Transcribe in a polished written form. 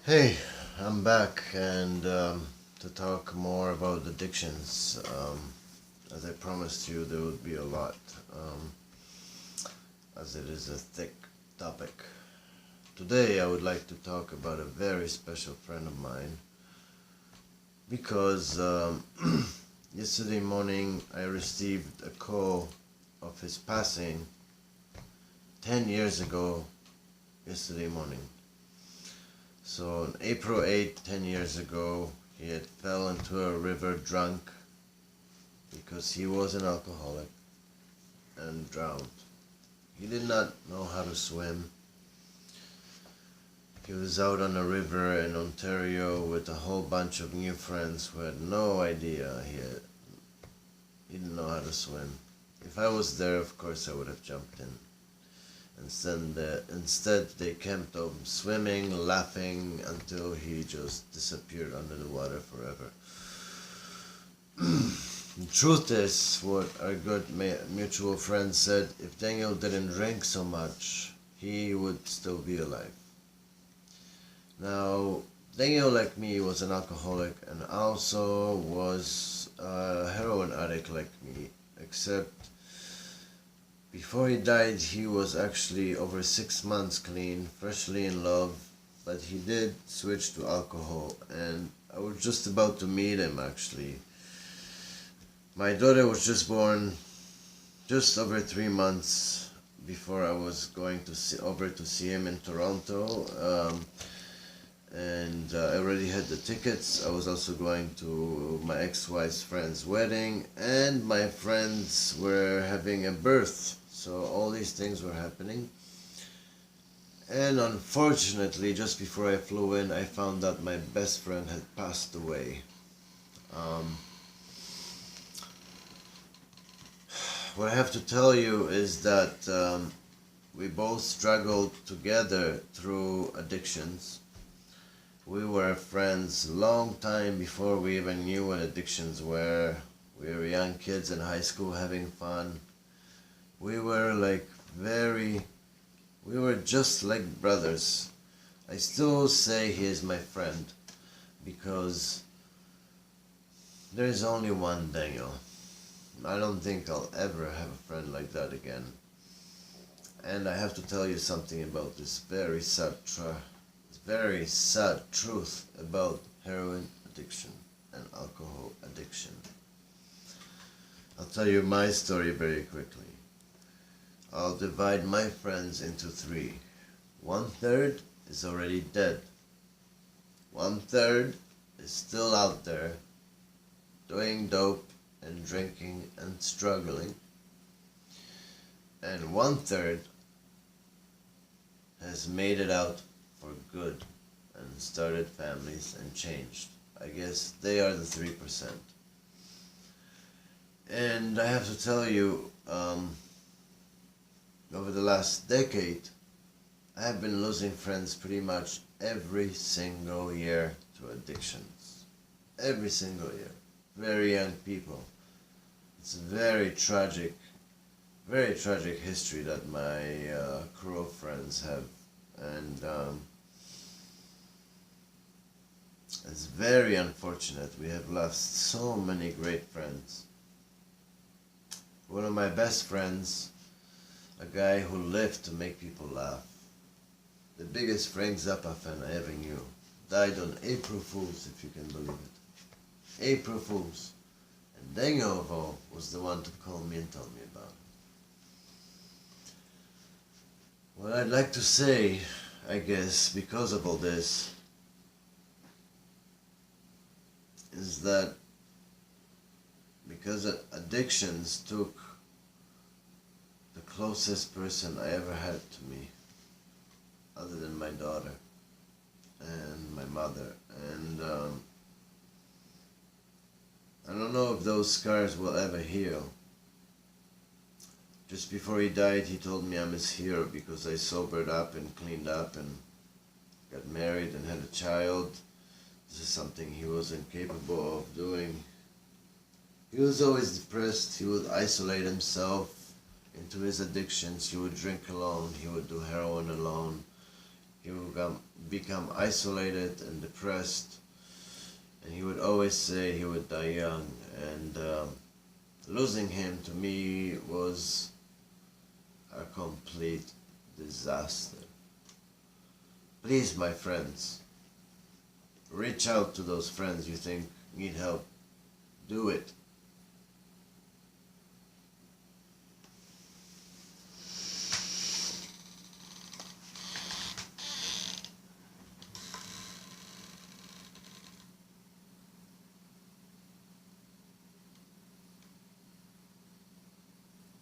Hey, I'm back and to talk more about addictions. As I promised you, there would be a lot, um, as it is a thick topic. Today, I would like to talk about a very special friend of mine because yesterday morning I received a call of his passing 10 years ago, yesterday morning. So on April 8th, 10 years ago, he had fell into a river drunk because he was an alcoholic and drowned. He did not know how to swim. He was out on a river in Ontario with a whole bunch of new friends who had no idea he didn't know how to swim. If I was there, of course I would have jumped in. Instead, they kept on swimming, laughing until he just disappeared under the water forever. The truth is, what our good mutual friend said, if Daniel didn't drink so much, he would still be alive. Now, Daniel, like me, was an alcoholic and also was a heroin addict like me, except before he died, he was actually over 6 months clean, freshly in love, but he did switch to alcohol, and I was just about to meet him actually. My daughter was just born just over 3 months before I was going over to see him in Toronto, and I already had the tickets. I was also going to my ex-wife's friend's wedding, and my friends were having a birth. So all these things were happening. And unfortunately, just before I flew in, I found out my best friend had passed away. Um, what I have to tell you is that we both struggled together through addictions. We were friends long time before we even knew what addictions were. We were young kids in high school having fun. We were we were just like brothers. I still say he is my friend because there is only one Daniel. I don't think I'll ever have a friend like that again. And I have to tell you something about this very sad truth about heroin addiction and alcohol addiction. I'll tell you my story very quickly. I'll divide my friends into three. 1/3 is already dead. 1/3 is still out there doing dope and drinking and struggling. And 1/3 has made it out for good and started families and changed. I guess they are the 3%. And I have to tell you, over the last decade, I have been losing friends pretty much every single year to addictions. Every single year. Very young people. It's a very tragic history that my crew of friends have. And it's very unfortunate. We have lost so many great friends. One of my best friends, a guy who lived to make people laugh. The biggest Frank Zappa fan I ever knew. Died on April Fools, if you can believe it. April Fools. And Daniel of all was the one to call me and tell me about it. What I'd like to say, I guess, because of all this, is that because addictions took the closest person I ever had to me, other than my daughter and my mother, and I don't know if those scars will ever heal. Just before he died, he told me I'm his hero because I sobered up and cleaned up and got married and had a child. This is something he wasn't capable of doing. He was always depressed. He would isolate himself into his addictions. He would drink alone. He would do heroin alone. he would become isolated and depressed, and he would always say he would die young, and losing him to me was a complete disaster. Please, my friends, reach out to those friends you think need help. Do it.